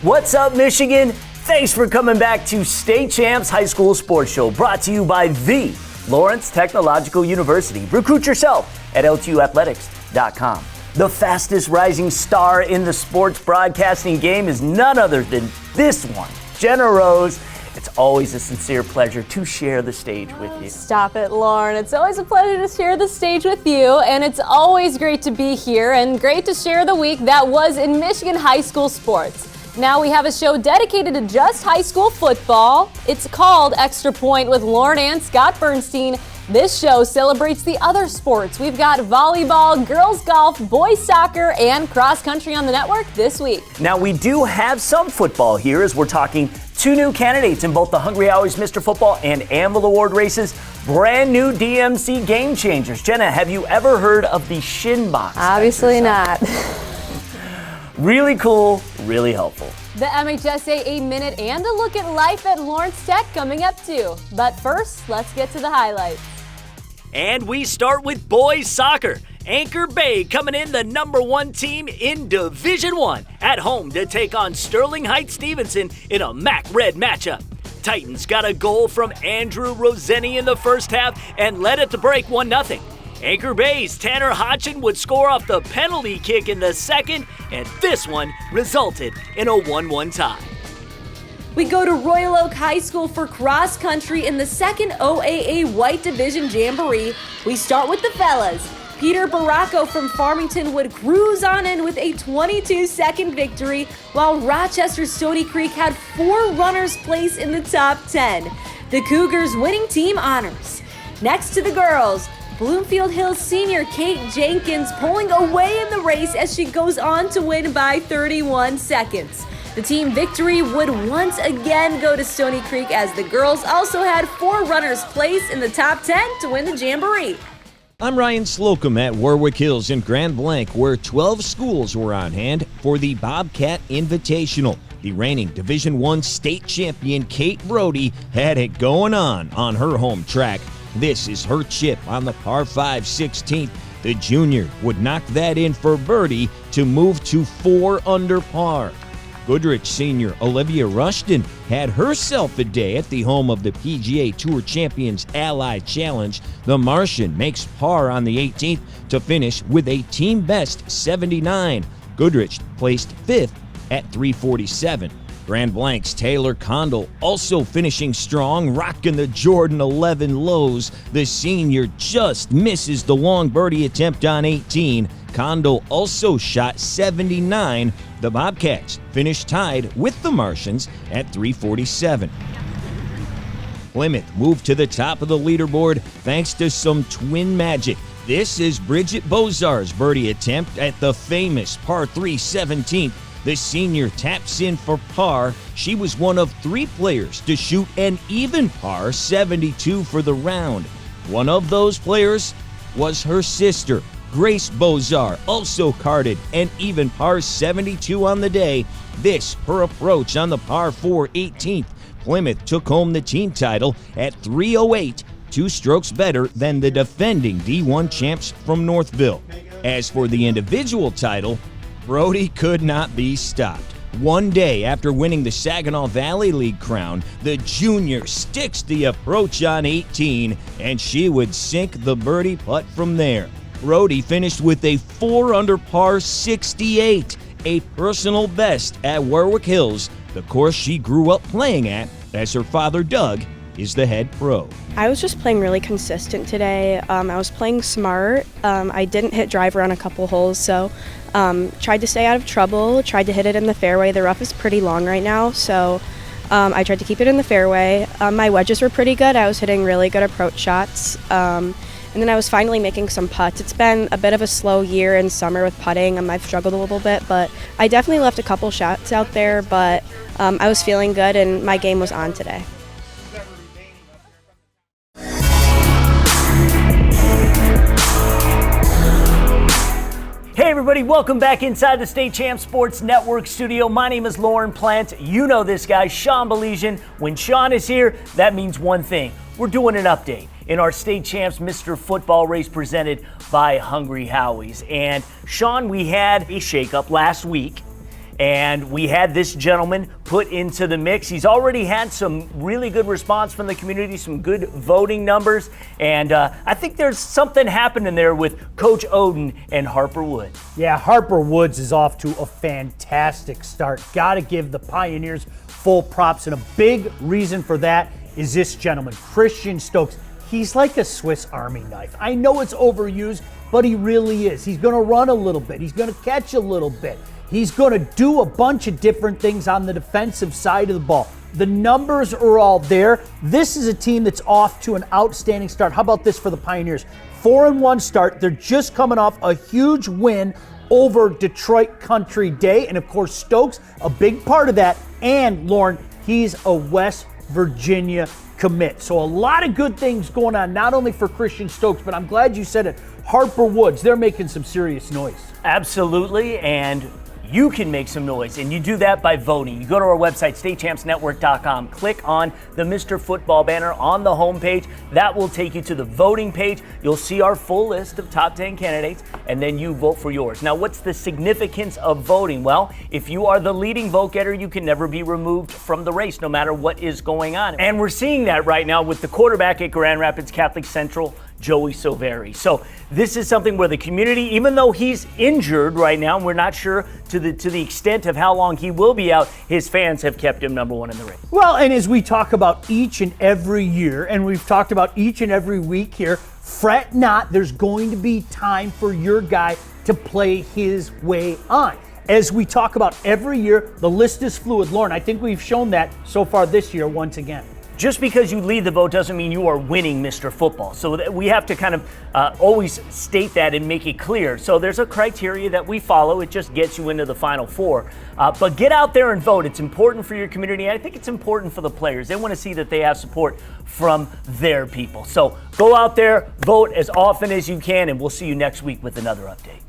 What's up, Michigan? Thanks for coming back to State Champs High School Sports Show, brought to you by the Lawrence Technological University. Recruit yourself at l2athletics.com. The fastest rising star in the sports broadcasting game is none other than this one, Genna Rose. It's always a sincere pleasure to share the stage with you. Stop it, Lorne. It's always a pleasure to share the stage with you, and it's always great to be here and great to share the week that was in Michigan high school sports. Now we have a show dedicated to just high school football. It's called Extra Point with Lorne and Scott Bernstein. This show celebrates the other sports. We've got volleyball, girls golf, boys soccer, and cross country on the network this week. Now we do have some football here as we're talking two new candidates in both the Hungry Howie's Mr. Football and Anvil Award races. Brand new DMC game changers. Genna, have you ever heard of the Shin Box Obviously Exercises? Really cool, really helpful. The MHSAA Minute and a look at life at Lawrence Tech coming up too. But first, let's get to the highlights. And we start with boys soccer. Anchor Bay coming in the #1 team in Division I at home to take on Sterling Heights Stevenson in a MAC Red matchup. Titans got a goal from Andrew Roseni in the first half and led it to break 1-0. Anchor Bay's Tanner Hodgson would score off the penalty kick in the second, and this one resulted in a 1-1 tie. We go to Royal Oak High School for cross country in the second OAA White Division Jamboree. We start with the fellas. Peter Baracco from Farmington would cruise on in with a 22-second victory, while Rochester Stony Creek had 4 runners placed in the top 10. The Cougars winning team honors. Next to the girls, Bloomfield Hills senior Kate Jenkins pulling away in the race as she goes on to win by 31 seconds. The team victory would once again go to Stony Creek as the girls also had 4 runners placed in the top 10 to win the Jamboree. I'm Ryan Slocum at Warwick Hills in Grand Blanc, where 12 schools were on hand for the Bobcat Invitational. The reigning Division I state champion Kate Brody had it going on her home track. This is her chip on the par 5 16th. The junior would knock that in for birdie to move to 4 under par. Goodrich senior Olivia Rushton had herself a day at the home of the PGA Tour Champions Ally Challenge. The Martian makes par on the 18th to finish with a team best 79. Goodrich placed 5th at 347. Grand Blanc's Taylor Condell also finishing strong, rocking the Jordan 11 lows. The senior just misses the long birdie attempt on 18. Condell also shot 79. The Bobcats finished tied with the Martians at 347. Plymouth moved to the top of the leaderboard thanks to some twin magic. This is Bridget Bozar's birdie attempt at the famous par 3 17th. The senior taps in for par. She was one of 3 players to shoot an even par 72 for the round. One of those players was her sister, Grace Bozar, also carded an even par 72 on the day. This, her approach on the par 4 18th. Plymouth took home the team title at 308, 2 strokes better than the defending D1 champs from Northville. As for the individual title, Brody could not be stopped. One day after winning the Saginaw Valley League crown, the junior sticks the approach on 18, and she would sink the birdie putt from there. Brody finished with a 4 under par 68, a personal best at Warwick Hills, the course she grew up playing at, as her father Doug is the head pro. I was just playing really consistent today. I was playing smart. I didn't hit driver on a couple holes, so tried to stay out of trouble, tried to hit it in the fairway. The rough is pretty long right now, so I tried to keep it in the fairway. My wedges were pretty good. I was hitting really good approach shots. And then I was finally making some putts. It's been a bit of a slow year in summer with putting. I've struggled a little bit, but I definitely left a couple shots out there, but I was feeling good and my game was on today. Hey everybody, welcome back inside the State Champ Sports Network studio. My name is Lorne Plant. You know this guy, Sean Belizean. When Sean is here, that means one thing. We're doing an update in our State Champs Mr. Football race presented by Hungry Howie's. And Sean, we had a shakeup last week, and we had this gentleman put into the mix. He's already had some really good response from the community, some good voting numbers, and I think there's something happening there with Coach Oden and Harper Woods. Yeah, Harper Woods is off to a fantastic start. Got to give the Pioneers full props, and a big reason for that is this gentleman, Christian Stokes. He's like a Swiss Army knife. I know it's overused, but he really is. He's going to run a little bit. He's going to catch a little bit. He's going to do a bunch of different things on the defensive side of the ball. The numbers are all there. This is a team that's off to an outstanding start. How about this for the Pioneers? 4-1 start. They're just coming off a huge win over Detroit Country Day. And of course, Stokes, a big part of that. And Lorne, he's a West Virginia commit. So a lot of good things going on, not only for Christian Stokes, but I'm glad you said it. Harper Woods, they're making some serious noise. Absolutely, and you can make some noise, and you do that by voting. You go to our website, statechampsnetwork.com, click on the Mr. Football banner on the homepage. That will take you to the voting page. You'll see our full list of top 10 candidates, and then you vote for yours. Now, what's the significance of voting? Well, if you are the leading vote getter, you can never be removed from the race, no matter what is going on. And we're seeing that right now with the quarterback at Grand Rapids Catholic Central, Joey Silveri. So this is something where the community, even though he's injured right now, and we're not sure to the extent of how long he will be out, his fans have kept him number one in the race. Well, and as we talk about each and every year, and we've talked about each and every week here, fret not, there's going to be time for your guy to play his way on. As we talk about every year, the list is fluid. Lorne, I think we've shown that so far this year once again. Just because you lead the vote doesn't mean you are winning Mr. Football. So we have to kind of always state that and make it clear. So there's a criteria that we follow. It just gets you into the Final Four. But get out there and vote. It's important for your community. I think it's important for the players. They want to see that they have support from their people. So go out there, vote as often as you can, and we'll see you next week with another update.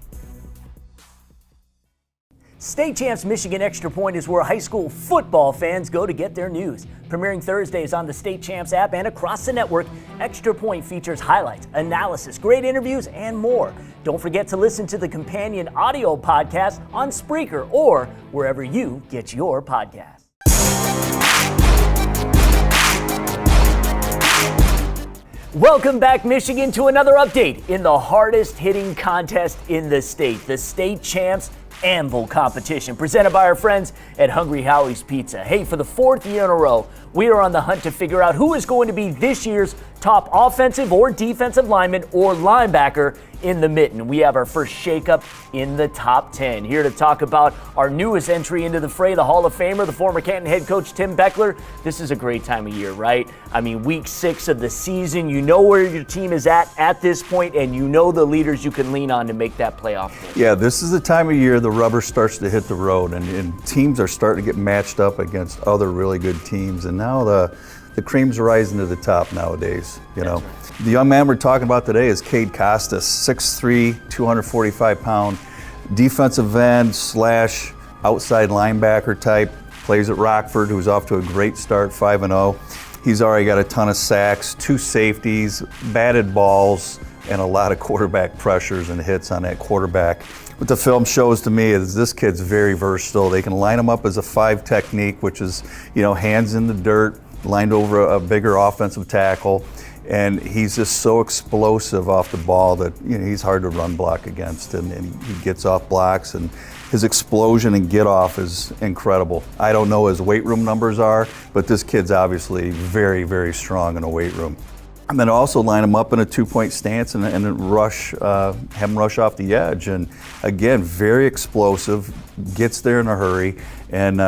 State Champs Michigan Extra Point is where high school football fans go to get their news. Premiering Thursdays on the State Champs app and across the network, Extra Point features highlights, analysis, great interviews, and more. Don't forget to listen to the companion audio podcast on Spreaker or wherever you get your podcasts. Welcome back, Michigan, to another update in the hardest hitting contest in the state, the State Champs Anvil competition, presented by our friends at Hungry Howie's Pizza. Hey, for the fourth year in a row, we are on the hunt to figure out who is going to be this year's top offensive or defensive lineman or linebacker in the mitten. We have our first shakeup in the top 10. Here to talk about our newest entry into the fray, the Hall of Famer, the former Canton head coach Tim Beckler. This is a great time of year, right? I mean, week 6 of the season, you know where your team is at this point, and you know the leaders you can lean on to make that playoff game. Yeah, this is the time of year the rubber starts to hit the road, and teams are starting to get matched up against other really good teams, and now the cream's rising to the top nowadays, you know. Right. The young man we're talking about today is Cade Costas, 6'3", 245-pound defensive end / outside linebacker type, plays at Rockford, who's off to a great start, 5-0. He's already got a ton of sacks, 2 safeties, batted balls, and a lot of quarterback pressures and hits on that quarterback. What the film shows to me is this kid's very versatile. They can line him up as a 5 technique, which is, you know, hands in the dirt, lined over a bigger offensive tackle, and he's just so explosive off the ball that, you know, he's hard to run block against, and he gets off blocks, and his explosion and get off is incredible. I don't know what his weight room numbers are, but this kid's obviously very, very strong in a weight room. And then also line him up in a 2-point stance and have him rush off the edge. And again, very explosive, gets there in a hurry, and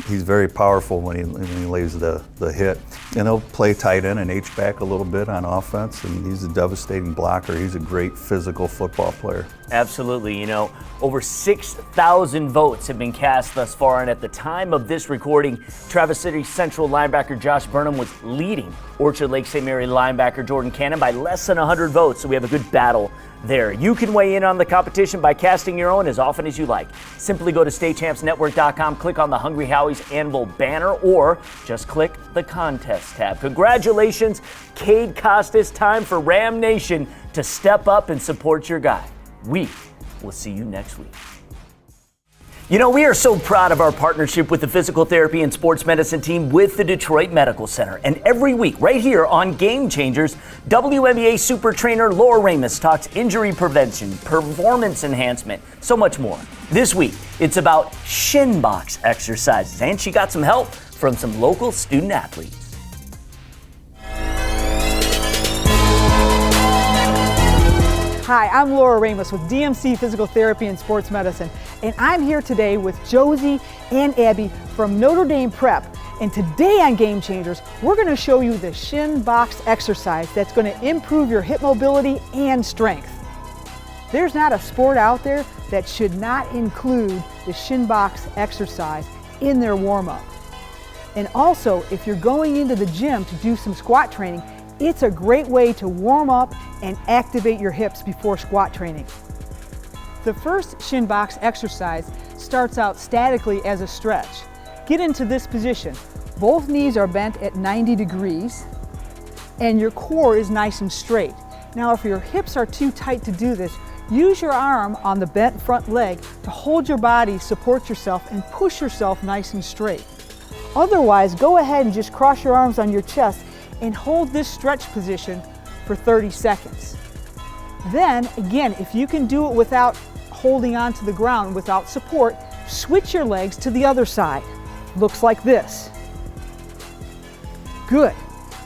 he's very powerful when he lays the hit. And he'll play tight end and H-back a little bit on offense, and he's a devastating blocker. He's a great physical football player. Absolutely. You know, over 6,000 votes have been cast thus far, and at the time of this recording, Traverse City Central linebacker Josh Burnham was leading Orchard Lake St. Mary linebacker Jordan Cannon by less than 100 votes, so we have a good battle there. You can weigh in on the competition by casting your own as often as you like. Simply go to statechampsnetwork.com, click on the Hungry Howie's Anvil banner, or just click the contest tab. Congratulations, Cade Costas. Time for Ram Nation to step up and support your guy. We will see you next week. You know, we are so proud of our partnership with the physical therapy and sports medicine team with the Detroit Medical Center. And every week, right here on Game Changers, WNBA super trainer Laura Ramus talks injury prevention, performance enhancement, so much more. This week, it's about Shin Box Exercises, and she got some help from some local student athletes. Hi, I'm Laura Ramus with DMC Physical Therapy and Sports Medicine, and I'm here today with Josie and Abby from Notre Dame Prep. And today on Game Changers, we're going to show you the Shin Box exercise that's going to improve your hip mobility and strength. There's not a sport out there that should not include the Shin Box exercise in their warm-up. And also, if you're going into the gym to do some squat training, it's a great way to warm up and activate your hips before squat training. The first Shin Box exercise starts out statically as a stretch. Get into this position. Both knees are bent at 90 degrees and your core is nice and straight. Now, if your hips are too tight to do this, use your arm on the bent front leg to hold your body, support yourself, and push yourself nice and straight. Otherwise, go ahead and just cross your arms on your chest and hold this stretch position for 30 seconds. Then, again, if you can do it without holding on to the ground, without support, switch your legs to the other side. Looks like this. Good.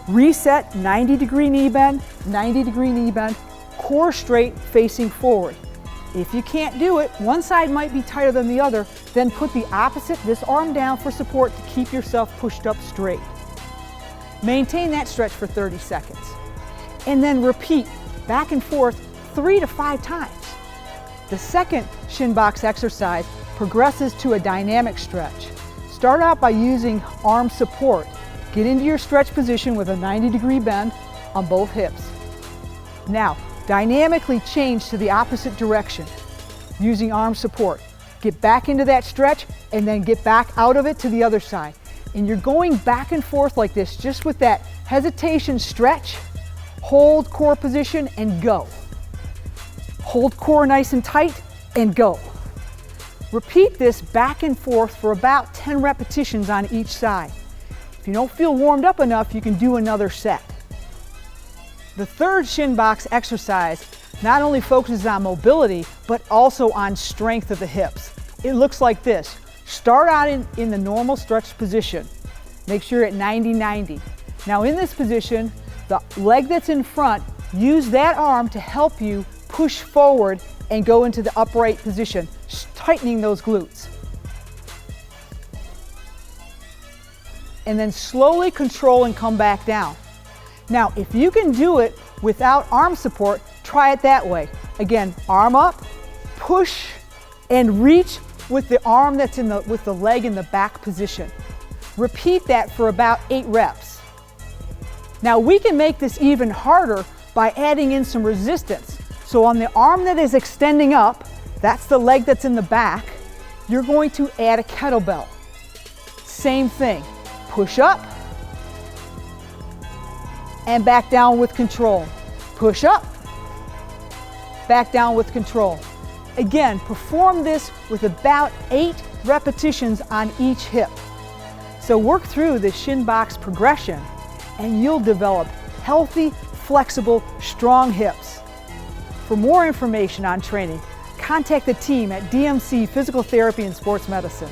Reset, 90-degree knee bend, 90-degree knee bend, core straight, facing forward. If you can't do it, one side might be tighter than the other, then put the opposite, this arm down for support to keep yourself pushed up straight. Maintain that stretch for 30 seconds. And then repeat back and forth 3 to 5 times. The second Shin Box exercise progresses to a dynamic stretch. Start out by using arm support. Get into your stretch position with a 90-degree bend on both hips. Now, dynamically change to the opposite direction using arm support. Get back into that stretch and then get back out of it to the other side. And you're going back and forth like this, just with that hesitation stretch, hold core position and go. Hold core nice and tight and go. Repeat this back and forth for about 10 repetitions on each side. If you don't feel warmed up enough, you can do another set. The third Shin Box exercise not only focuses on mobility, but also on strength of the hips. It looks like this. Start out in the normal stretch position. Make sure you're at 90-90. Now in this position, the leg that's in front, use that arm to help you push forward and go into the upright position, tightening those glutes. And then slowly control and come back down. Now, if you can do it without arm support, try it that way. Again, arm up, push, and reach with the arm that's with the leg in the back position. Repeat that for about 8 reps. Now we can make this even harder by adding in some resistance. So on the arm that is extending up, that's the leg that's in the back, you're going to add a kettlebell. Same thing, push up and back down with control. Push up, back down with control. Again, perform this with about 8 repetitions on each hip. So work through the Shin Box progression and you'll develop healthy, flexible, strong hips. For more information on training, contact the team at DMC Physical Therapy and Sports Medicine.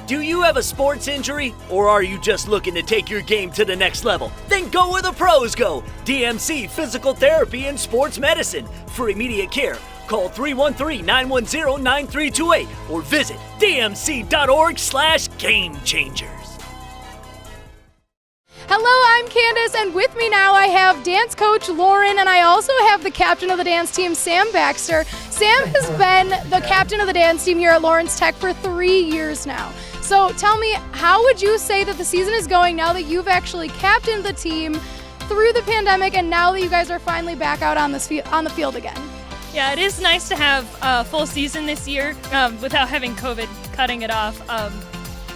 Do you have a sports injury, or are you just looking to take your game to the next level? Then go where the pros go. DMC Physical Therapy and Sports Medicine. For immediate care, call 313-910-9328 or visit dmc.org/gamechangers. Hello, I'm Candace, and with me now I have dance coach Lauren, and I also have the captain of the dance team, Sam Baxter. Sam has been the captain of the dance team here at Lawrence Tech for 3 years now. So tell me, how would you say that the season is going now that you've actually captained the team through the pandemic and now that you guys are finally back out on the field again? Yeah, it is nice to have a full season this year without having COVID cutting it off.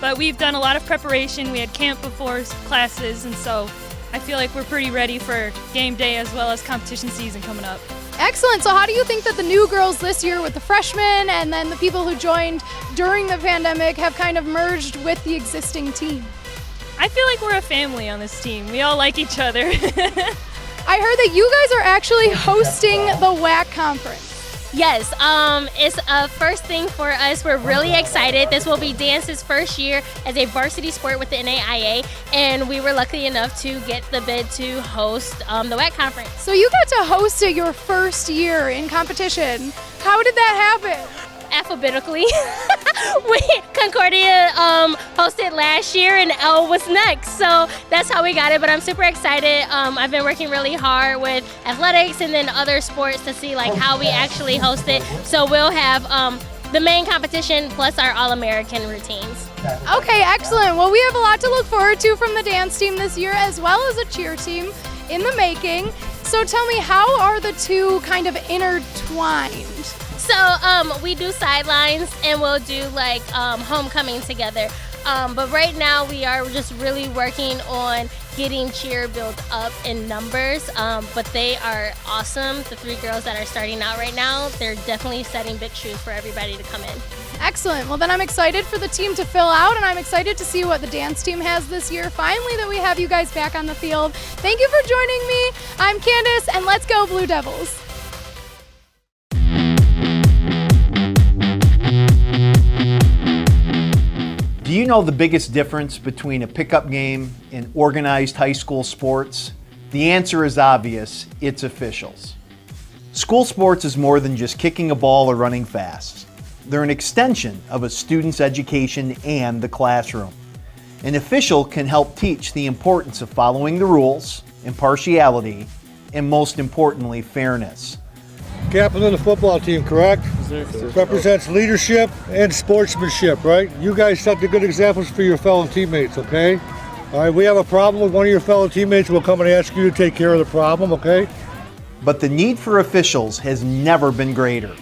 But we've done a lot of preparation. We had camp before classes, and so I feel like we're pretty ready for game day as well as competition season coming up. Excellent. So how do you think that the new girls this year with the freshmen and then the people who joined during the pandemic have kind of merged with the existing team? I feel like we're a family on this team. We all like each other. I heard that you guys are actually hosting the WAC conference. Yes, it's a first thing for us. We're really excited. This will be dance's first year as a varsity sport with the NAIA, and we were lucky enough to get the bid to host the WAC conference. So you got to host it your first year in competition. How did that happen? Alphabetically. Concordia hosted last year and L was next, so that's how we got it. But I'm super excited. I've been working really hard with athletics and then other sports to see like how we actually host it. So we'll have the main competition plus our All-American routines. Okay, excellent. Well, we have a lot to look forward to from the dance team this year, as well as a cheer team in the making. So tell me, how are the two kind of intertwined? So we do sidelines and we'll do like homecoming together. But right now we are just really working on getting cheer built up in numbers. But they are awesome. The three girls that are starting out right now, they're definitely setting big shoes for everybody to come in. Excellent. Well, then I'm excited for the team to fill out, and I'm excited to see what the dance team has this year. Finally, that we have you guys back on the field. Thank you for joining me. I'm Candace, and let's go Blue Devils. Do you know the biggest difference between a pickup game and organized high school sports? The answer is obvious. It's officials. School sports is more than just kicking a ball or running fast. They're an extension of a student's education and the classroom. An official can help teach the importance of following the rules, impartiality, and most importantly, fairness. Captain of the football team, correct? Represents leadership and sportsmanship, right? You guys set the good examples for your fellow teammates, okay? All right, we have a problem with one of your fellow teammates, we'll come and ask you to take care of the problem, okay? But the need for officials has never been greater.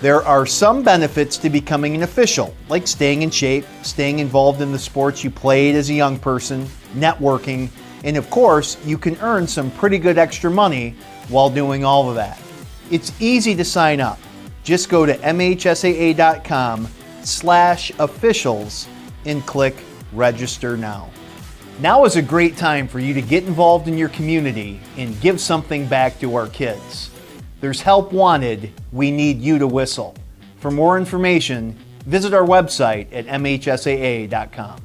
There are some benefits to becoming an official, like staying in shape, staying involved in the sports you played as a young person, networking, and of course, you can earn some pretty good extra money while doing all of that. It's easy to sign up. Just go to MHSAA.com/officials and click register now. Now is a great time for you to get involved in your community and give something back to our kids. There's help wanted. We need you to whistle. For more information, visit our website at MHSAA.com.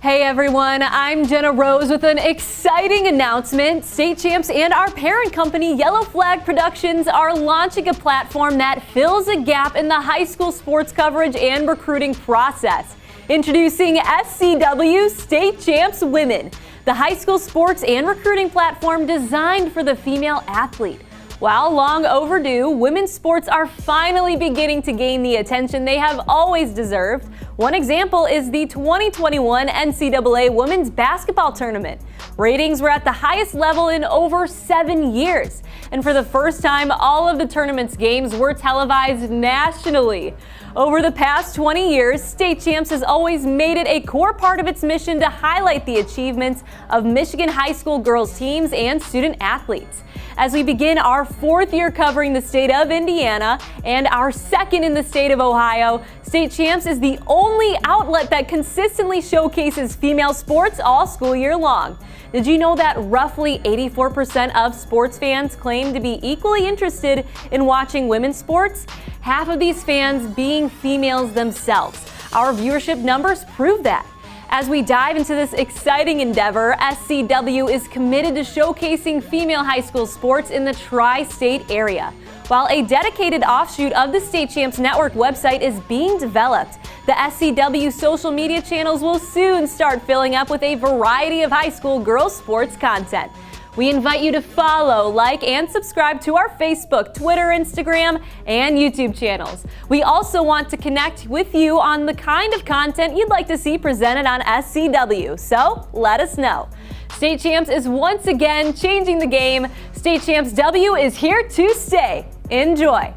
Hey everyone, I'm Genna Rose with an exciting announcement. State Champs and our parent company, Yellow Flag Productions, are launching a platform that fills a gap in the high school sports coverage and recruiting process. Introducing SCW State Champs Women, the high school sports and recruiting platform designed for the female athlete. While long overdue, women's sports are finally beginning to gain the attention they have always deserved. One example is the 2021 NCAA Women's Basketball Tournament. Ratings were at the highest level in over 7 years. And for the first time, all of the tournament's games were televised nationally. Over the past 20 years, State Champs has always made it a core part of its mission to highlight the achievements of Michigan high school girls teams and student athletes. As we begin our 4th year covering the state of Indiana and our 2nd in the state of Ohio, State Champs is the only outlet that consistently showcases female sports all school year long. Did you know that roughly 84% of sports fans claim to be equally interested in watching women's sports? Half of these fans being females themselves. Our viewership numbers prove that. As we dive into this exciting endeavor, SCW is committed to showcasing female high school sports in the tri-state area. While a dedicated offshoot of the State Champs Network website is being developed, the SCW social media channels will soon start filling up with a variety of high school girls sports content. We invite you to follow, like, and subscribe to our Facebook, Twitter, Instagram, and YouTube channels. We also want to connect with you on the kind of content you'd like to see presented on SCW, so let us know. State Champs is once again changing the game. State Champs W is here to stay. Enjoy.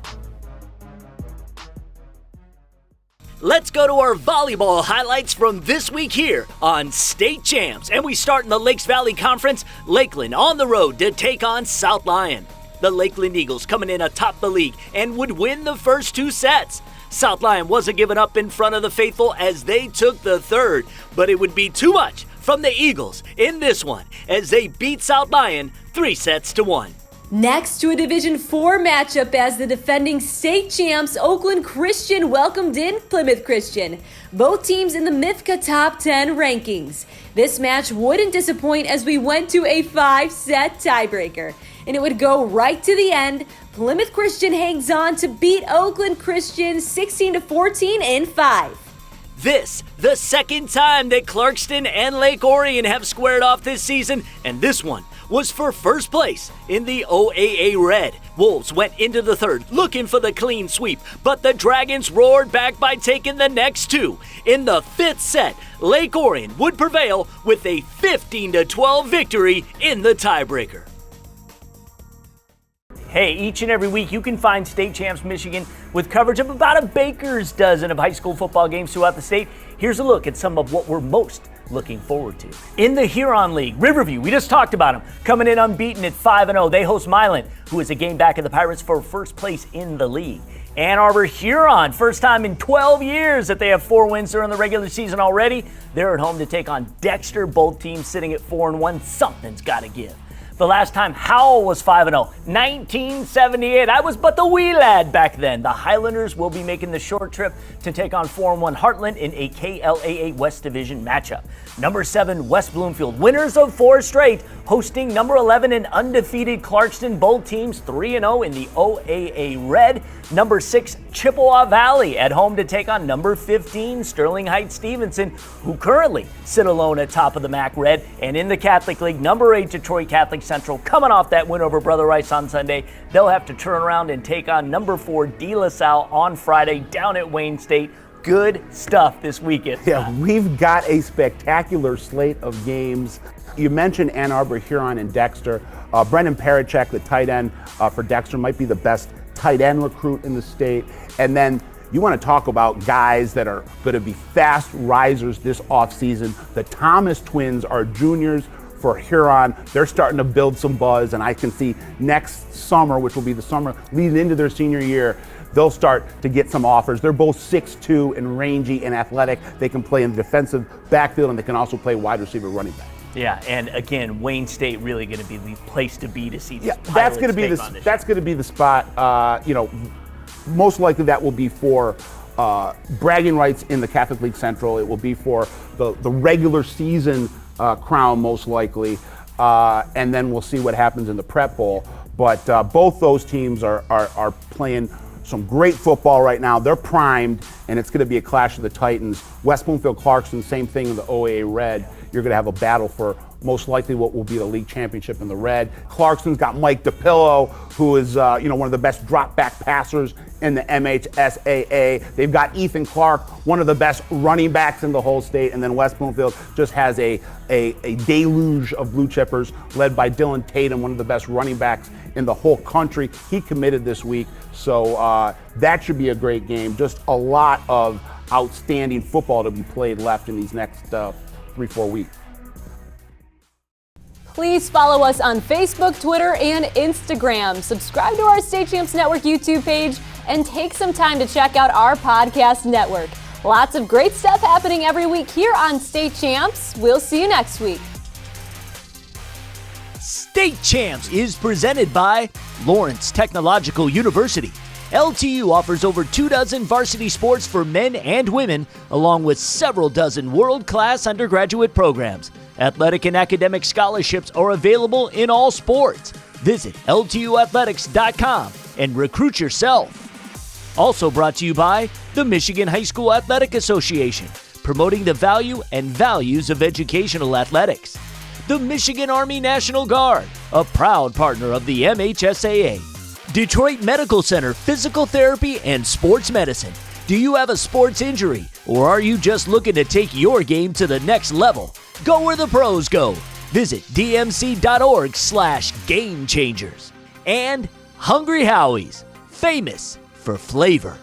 Let's go to our volleyball highlights from this week here on State Champs. And we start in the Lakes Valley Conference, Lakeland on the road to take on South Lyon. The the Lakeland Eagles coming in atop the league and would win the first 2 sets. South Lyon wasn't giving up in front of the faithful as they took the third, but it would be too much from the Eagles in this one as they beat South Lyon 3-1. Next to a Division IV matchup as the defending state champs Oakland Christian welcomed in Plymouth Christian. Both teams in the MIFCA Top 10 rankings. This match wouldn't disappoint as we went to a 5-set tiebreaker. And it would go right to the end. Plymouth Christian hangs on to beat Oakland Christian 16-14 in 5. This, the second time that Clarkston and Lake Orion have squared off this season, and this one was for first place in the OAA Red. Wolves went into the third looking for the clean sweep, but the Dragons roared back by taking the next 2. In the 5th set, Lake Orion would prevail with a 15-12 victory in the tiebreaker. Hey, each and every week you can find State Champs Michigan with coverage of about a baker's dozen of high school football games throughout the state. Here's a look at some of what we're most looking forward to. In the Huron League, Riverview, we just talked about them, coming in unbeaten at 5-0. They host Milan, who is a game back of the Pirates for first place in the league. Ann Arbor Huron, first time in 12 years that they have 4 wins during the regular season already. They're at home to take on Dexter, both teams sitting at 4-1. Something's got to give. The last time Howell was 5-0, 1978. I was but the wee lad back then. The Highlanders will be making the short trip to take on 4-1 Heartland in a KLAA West Division matchup. Number 7, West Bloomfield, winners of 4 straight, hosting number 11 and undefeated Clarkston, both teams 3-0 in the OAA Red. Number 6, Chippewa Valley at home to take on number 15, Sterling Heights Stevenson, who currently sit alone at top of the MAC Red. And in the Catholic League, number 8, Detroit Catholic Central, coming off that win over Brother Rice on Sunday. They'll have to turn around and take on number 4, De La Salle on Friday down at Wayne State. Good stuff this weekend. Yeah, we've got a spectacular slate of games. You mentioned Ann Arbor, Huron, and Dexter. Brendan Parachek, the tight end for Dexter, might be the best tight end recruit in the state. And then you want to talk about guys that are going to be fast risers this offseason. The Thomas twins are juniors for Huron. They're starting to build some buzz, and I can see next summer, which will be the summer leading into their senior year, they'll start to get some offers. They're both 6'2" and rangy and athletic. They can play in the defensive backfield, and they can also play wide receiver, running back. Yeah, and again, Wayne State really going to be the place to be to see these Pilots that's going to be the spot. Most likely that will be for bragging rights in the Catholic League Central. It will be for the regular season crown, most likely, and then we'll see what happens in the Prep Bowl. But both those teams are playing some great football right now. They're primed, and it's going to be a clash of the Titans. West Bloomfield Clarkston, same thing in the OAA Red. You're going to have a battle for most likely what will be the league championship in the Red. Clarkston's got Mike DePillo, who is one of the best drop back passers in the MHSAA. They've got Ethan Clark, one of the best running backs in the whole state, and then West Bloomfield just has a deluge of blue chippers led by Dylan Tatum, one of the best running backs in the whole country. He committed this week, so that should be a great game. Just a lot of outstanding football to be played left in these next 3-4 weeks. Please follow us on Facebook, Twitter, and Instagram. Subscribe to our State Champs Network YouTube page and take some time to check out our podcast network. Lots of great stuff happening every week here on State Champs. We'll see you next week. State Champs is presented by Lawrence Technological University. LTU offers over 24 varsity sports for men and women, along with several dozen world-class undergraduate programs. Athletic and academic scholarships are available in all sports. Visit LTUathletics.com and recruit yourself. Also brought to you by the Michigan High School Athletic Association, promoting the value and values of educational athletics. The Michigan Army National Guard, a proud partner of the MHSAA. Detroit Medical Center Physical Therapy and Sports Medicine. Do you have a sports injury, or are you just looking to take your game to the next level? Go where the pros go. Visit dmc.org/gamechangers. And Hungry Howie's, famous for flavor.